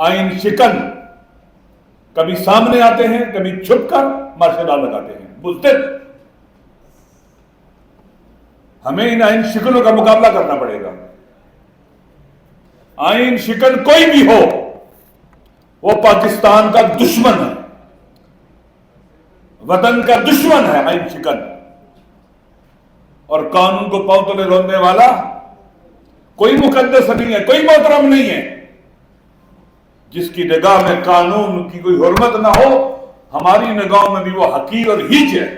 آئین شکن کبھی سامنے آتے ہیں، کبھی چھپ کر مارشل لا لگاتے ہیں، بزدل۔ ہمیں ان آئین شکنوں کا مقابلہ کرنا پڑے گا۔ آئین شکن کوئی بھی ہو، وہ پاکستان کا دشمن ہے، وطن کا دشمن ہے آئین شکن۔ اور قانون کو پاؤں تلے روندنے والا کوئی مقدس نہیں ہے، کوئی محترم نہیں ہے۔ جس کی نگاہ میں قانون کی کوئی حرمت نہ ہو، ہماری نگاہوں میں بھی وہ حقیر اور ہیچ ہے۔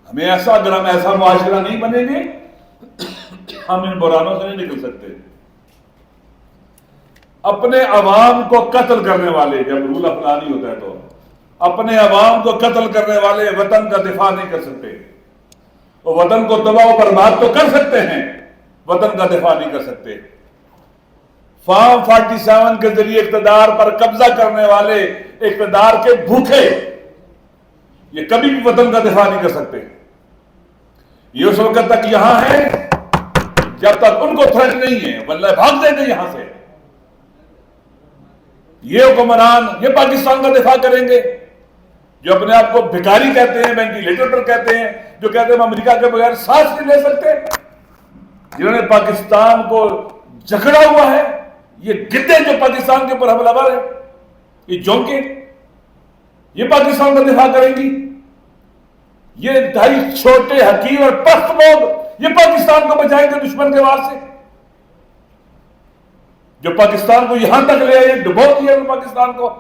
اگر ہم ایسا معاشرہ نہیں بنیں گے، ہم ان بحرانوں سے نہیں نکل سکتے۔ اپنے عوام کو قتل کرنے والے، جب رول افغانی ہوتا ہے تو اپنے عوام کو قتل کرنے والے وطن کا دفاع نہیں کر سکتے۔ وہ وطن کو تباہ و برباد تو کر سکتے ہیں، وطن کا دفاع نہیں کر سکتے۔ فارم 47 کے ذریعے اقتدار پر قبضہ کرنے والے، اقتدار کے بھوکے، یہ کبھی بھی وطن کا دفاع نہیں کر سکتے۔ یہ اس وقت تک یہاں ہے جب تک ان کو تھرٹ نہیں ہے، واللہ بھاگ دیں گے یہاں سے۔ یہ حکمران یہ پاکستان کا دفاع کریں گے جو اپنے آپ کو بھکاری کہتے ہیں، وینٹیلیٹر پر کہتے ہیں، جو کہتے ہیں ہم امریکہ کے بغیر سانس نہیں لے سکتے، جنہوں نے پاکستان کو جکڑا ہوا ہے، یہ گدے جو پاکستان کے اوپر حملہ آور ہے، یہ جونکے، یہ پاکستان کا دفاع کریں گی؟ یہ انتہائی چھوٹے، حقیر اور پست لوگ یہ پاکستان کو بچائیں گے دشمن کے وار سے؟ جو پاکستان کو یہاں تک لے آئے، ڈبو دیا پاکستان کو۔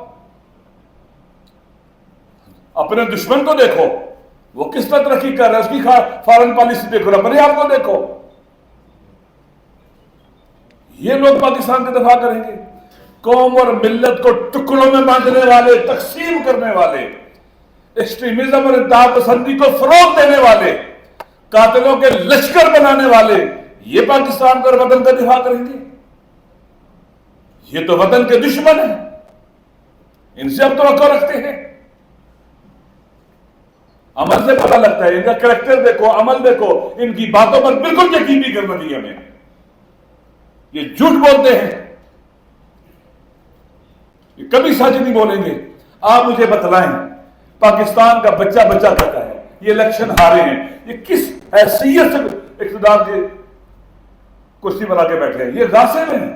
اپنے دشمن کو دیکھو، وہ کس طرح ترقی کر رہا ہے، اس کی فارن پالیسی دیکھو، اپنے آپ کو دیکھو۔ یہ لوگ پاکستان کا دفاع کریں گے؟ قوم اور ملت کو ٹکڑوں میں بانٹنے والے، تقسیم کرنے والے، ایکسٹریمزم اور انتہا پسندی کو فروغ دینے والے، قاتلوں کے لشکر بنانے والے، یہ پاکستان کا اور وطن کا دفاع کریں گے؟ یہ تو وطن کے دشمن ہیں، ان سے اب توقع رکھتے ہیں؟ عمل سے پتہ لگتا ہے، ان کا کریکٹر دیکھو، عمل دیکھو، ان کی باتوں پر بالکل یقین نہیں کرنا چاہیے ہمیں۔ یہ جھوٹ بولتے ہیں، یہ کبھی سچ نہیں بولیں گے۔ آپ مجھے بتلائیں، پاکستان کا بچہ کہتا ہے یہ الیکشن ہارے ہیں، یہ کس حیثیت سے اقتدار کی کرسی پر آ کے بیٹھے ہیں؟ یہ غاصب ہیں،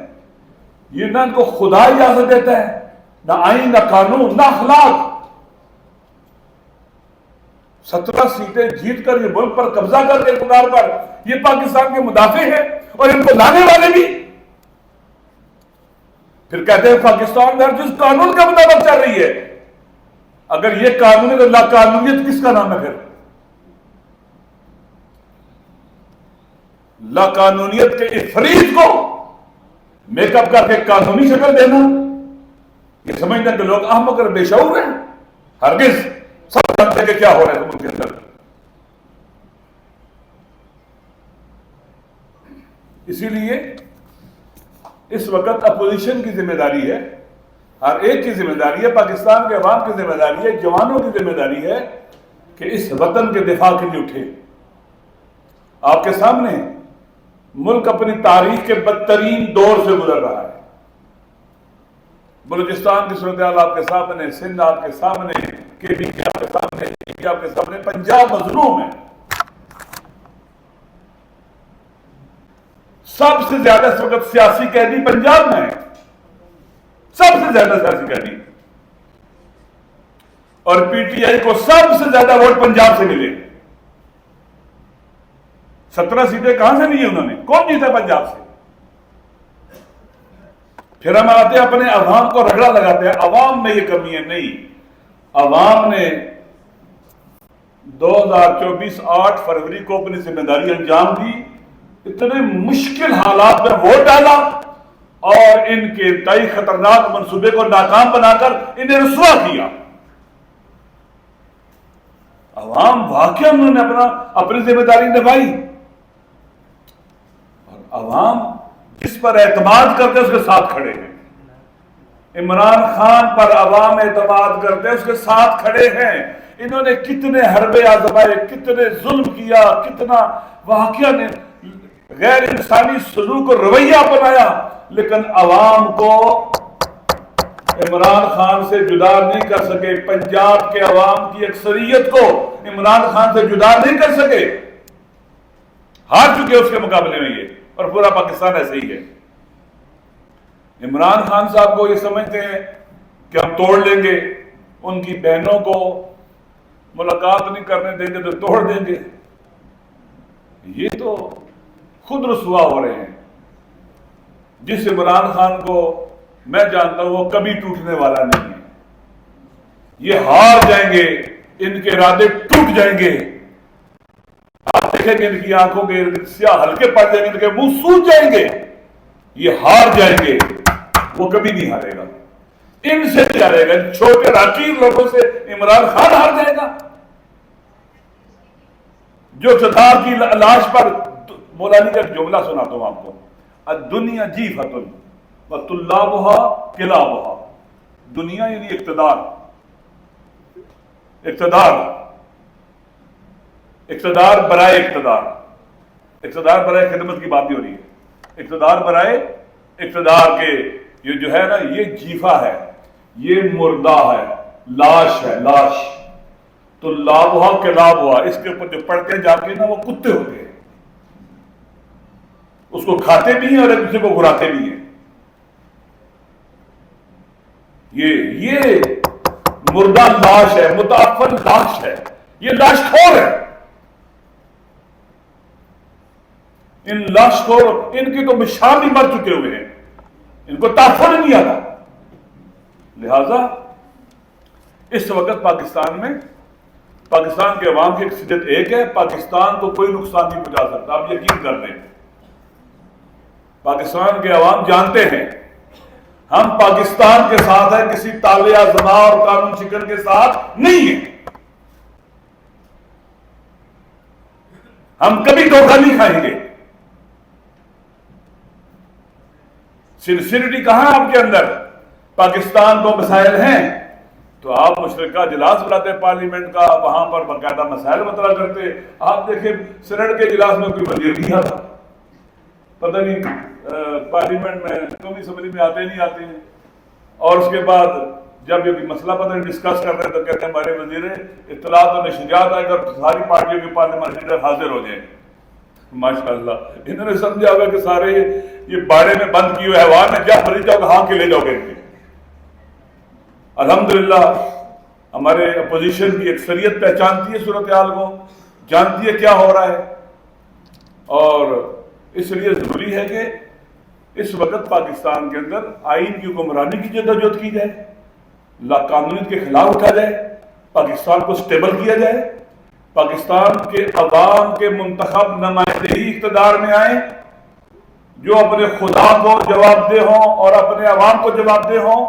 یہ نہ ان کو خدا اجازت دیتا ہے، نہ آئین، نہ قانون، نہ اخلاق۔ 17 سیٹیں جیت کر یہ ملک پر قبضہ کر کے اقتدار پر، یہ پاکستان کے مدافع ہیں، اور ان کو لانے والے بھی پھر کہتے ہیں پاکستان میں ہر چیز قانون کے مطابق چل رہی ہے۔ اگر یہ قانون ہے تو لا قانونیت کس کا نام ہے پھر؟ لا قانونیت کے افریت کو میک اپ کر کے قانونی شکل دینا، یہ سمجھنا کہ لوگ احمق اور بے شعور ہیں؟ ہرگز، سب جانتے ہیں کہ کیا ہو رہا ہے ملک کے اندر۔ اسی لیے اس وقت اپوزیشن کی ذمہ داری ہے، ہر ایک کی ذمہ داری ہے، پاکستان کے عوام کی ذمہ داری ہے، جوانوں کی ذمہ داری ہے کہ اس وطن کے دفاع کے لیے اٹھے۔ آپ کے سامنے ملک اپنی تاریخ کے بدترین دور سے گزر رہا ہے۔ بلوچستان کی صورتحال آپ کے سامنے، سندھ آپ کے سامنے، KP آپ کے سامنے، PP آپ کے سامنے، پنجاب مظلوم ہے۔ سب سے زیادہ اس وقت سیاسی قیدی پنجاب میں ہے، سب سے زیادہ سیاسی قیدی، اور PTI کو سب سے زیادہ ووٹ پنجاب سے ملے۔ 17 سیٹیں کہاں سے لی انہوں نے؟ کون جیتا پنجاب سے؟ پھر ہم آتے ہیں اپنے عوام کو رگڑا لگاتے ہیں، عوام میں یہ کمی ہے۔ نہیں، عوام نے 2024 8 فروری کو اپنی ذمہ داری انجام دی، اتنے مشکل حالات میں ووٹ ڈالا، اور ان کے انتہائی خطرناک منصوبے کو ناکام بنا کر انہیں رسوا کیا۔ عوام واقعی انہوں نے اپنی ذمہ داری نبھائی، اور عوام جس پر اعتماد کرتے اس کے ساتھ کھڑے ہیں۔ عمران خان پر عوام اعتماد کرتے اس کے ساتھ کھڑے ہیں۔ انہوں نے کتنے حربے آزمائے، کتنے ظلم کیا، کتنا واقعہ نے غیر انسانی سلوک اور رویہ اپنایا، لیکن عوام کو عمران خان سے جدا نہیں کر سکے. پنجاب کے عوام کی اکثریت کو عمران خان سے جدا نہیں کر سکے. ہار چکے اس کے مقابلے میں یہ، اور پورا پاکستان ایسے ہی ہے. عمران خان صاحب کو یہ سمجھتے ہیں کہ ہم توڑ لیں گے، ان کی بہنوں کو ملاقات نہیں کرنے دیں گے تو توڑ دیں گے. یہ تو خود رسوا ہو رہے ہیں. جس عمران خان کو میں جانتا ہوں وہ کبھی ٹوٹنے والا نہیں ہے. یہ ہار جائیں گے، ان کے ارادے ٹوٹ جائیں گے. آپ دیکھیں گے ان کی آنکھوں کے سیاہ ہلکے پڑ جائیں گے، ان کے منہ سوج جائیں گے. یہ ہار جائیں گے، وہ کبھی نہیں ہارے گا. ان سے نہیں ہارے گا. چھوٹے راکیر لوگوں سے عمران خان ہار جائے گا. جو اقتدار کی لاش پر، مولانا کا ایک جملہ سناتا ہوں آپ کو، الدنیا جیفۃ وطلابها کلابها. دنیا یعنی اقتدار، اقتدار، اقتدار برائے اقتدار، اقتدار برائے خدمت کی بات نہیں ہو رہی ہے. اقتدار برائے اقتدار کے یہ جو ہے نا، یہ جیفا ہے، یہ مردہ ہے، لاش ہے، لاش. تو لابھا کے لابھا، اس کے اوپر جو پڑھتے جا کے نا وہ کتے ہوتے ہیں، اس کو کھاتے بھی ہیں اور ایک دوسرے کو گھراتے بھی ہیں. یہ مردہ لاش ہے، متعفن لاش ہے، یہ لاش خور ہے. ان لاش خور، ان کی تو مشال بھی مر چکے ہوئے ہیں، ان کو تحفظ نہیں آتا. لہذا اس وقت پاکستان میں، پاکستان کے عوام کی اکثریت ایک ہے، پاکستان کو کوئی نقصان نہیں پہنچا سکتا. آپ یقین کر لیں، پاکستان کے عوام جانتے ہیں ہم پاکستان کے ساتھ ہیں، کسی تالیہ زنا اور قانون شکن کے ساتھ نہیں ہیں. ہم کبھی دھوکہ نہیں کھائیں گے. سنسیریٹی کہاں آپ کے اندر؟ پاکستان کو مسائل ہیں تو آپ مشترکہ اجلاس بلاتے پارلیمنٹ کا، وہاں پر باقاعدہ مسائل مطرح کرتے. آپ دیکھیں سینٹ کے اجلاس میں کوئی وزیر نہیں آتا، پتہ نہیں پارلیمنٹ میں قومی اسمبلی میں آتے نہیں آتے ہیں. اور اس کے بعد جب یہ مسئلہ پتہ نہیں ڈسکس کر رہے ہیں تو کہتے ہیں ہمارے وزیر اطلاعات و نشریات آئے گا، ساری پارٹیوں کے پارلیمنٹ لیڈر حاضر ہو جائیں. ماشاءاللہ انہوں نے سمجھا ہوگا کہ سارے یہ باڑے میں بند کیے ہوئے حیوان ہیں، جب مریض جاؤ ہاں کے لے جاؤ گے. الحمدللہ ہمارے اپوزیشن کی اکثریت پہچانتی ہے صورتحال کو، جانتی ہے کیا ہو رہا ہے. اور اس لیے ضروری ہے کہ اس وقت پاکستان کے اندر آئین کی حکمرانی کی جدوجہد کی جائے، لا قانونیت کے خلاف اٹھا جائے، پاکستان کو سٹیبل کیا جائے، پاکستان کے عوام کے منتخب نمائندے ہی اقتدار میں آئیں جو اپنے خدا کو جواب دہ ہوں اور اپنے عوام کو جواب دہ ہوں.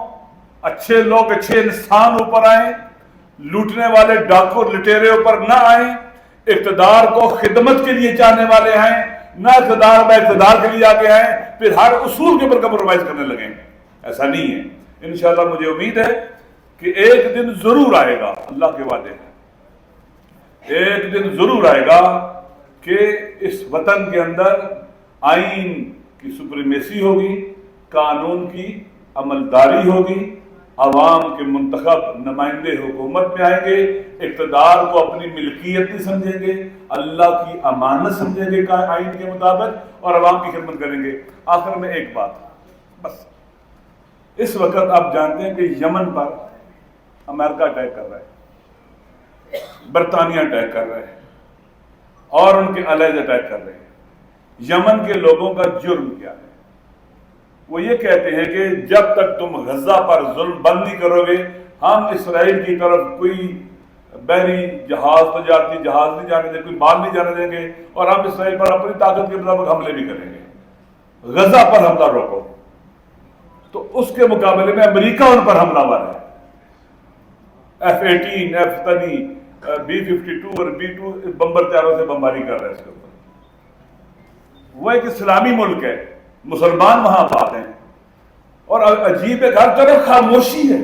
اچھے لوگ، اچھے انسان اوپر آئیں، لوٹنے والے ڈاکو لٹیرے اوپر نہ آئیں. اقتدار کو خدمت کے لیے چاہنے والے آئیں، نہ اقتدار میں اقتدار کے لیے آگے آئیں پھر ہر اصول کے اوپر کمپرومائز کرنے لگیں. ایسا نہیں ہے. انشاءاللہ مجھے امید ہے کہ ایک دن ضرور آئے گا، اللہ کے وعدے ہیں، ایک دن ضرور آئے گا کہ اس وطن کے اندر آئین کی سپریمیسی ہوگی، قانون کی عملداری ہوگی، عوام کے منتخب نمائندے حکومت میں آئیں گے، اقتدار کو اپنی ملکیت نہیں سمجھیں گے، اللہ کی امانت سمجھیں گے آئین کے مطابق، اور عوام کی خدمت کریں گے. آخر میں ایک بات بس، اس وقت آپ جانتے ہیں کہ یمن پر امریکہ اٹیک کر رہا ہے، برطانیہ اٹیک کر رہا ہے، اور ان کے الائز اٹیک کر رہے ہیں. یمن کے لوگوں کا جرم کیا ہے؟ وہ یہ کہتے ہیں کہ جب تک تم غزہ پر ظلم بند نہیں کرو گے، ہم اسرائیل کی طرف کوئی بحری جہاز، تجارتی جہاز نہیں جانے دیں گے، کوئی مال نہیں جانے دیں گے، اور ہم اسرائیل پر اپنی طاقت کے مطابق حملے بھی کریں گے. غزہ پر حملہ روکو. تو اس کے مقابلے میں امریکہ ان پر حملہ آور ہے. F-18 B-52 اور B-2 بمبر طیاروں سے بمباری کر رہا ہے اس کے اوپر. وہ ایک اسلامی ملک ہے، مسلمان وہاں آباد ہیں، اور عجیب ہے کہ ہر طرف خاموشی ہے.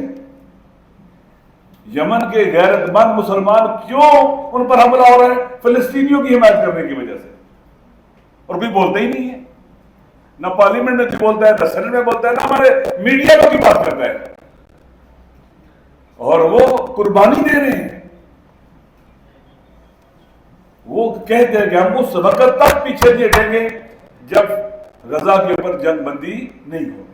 یمن کے غیرت مند مسلمان کیوں ان پر حملہ ہو رہا ہے؟ فلسطینیوں کی حمایت کرنے کی وجہ سے. اور کوئی بولتا ہی نہیں ہے، نہ پارلیمنٹ میں کوئی بولتا ہے، نہ سینٹ میں بولتا ہے، نہ ہمارے میڈیا میں کوئی بات کرتا ہے، اور وہ قربانی دے رہے ہیں۔ وہ کہتے ہیں کہ ہم اس وقت تک پیچھے نہیں ہٹیں گے جب غزہ کے اوپر جنگ بندی نہیں ہوگی۔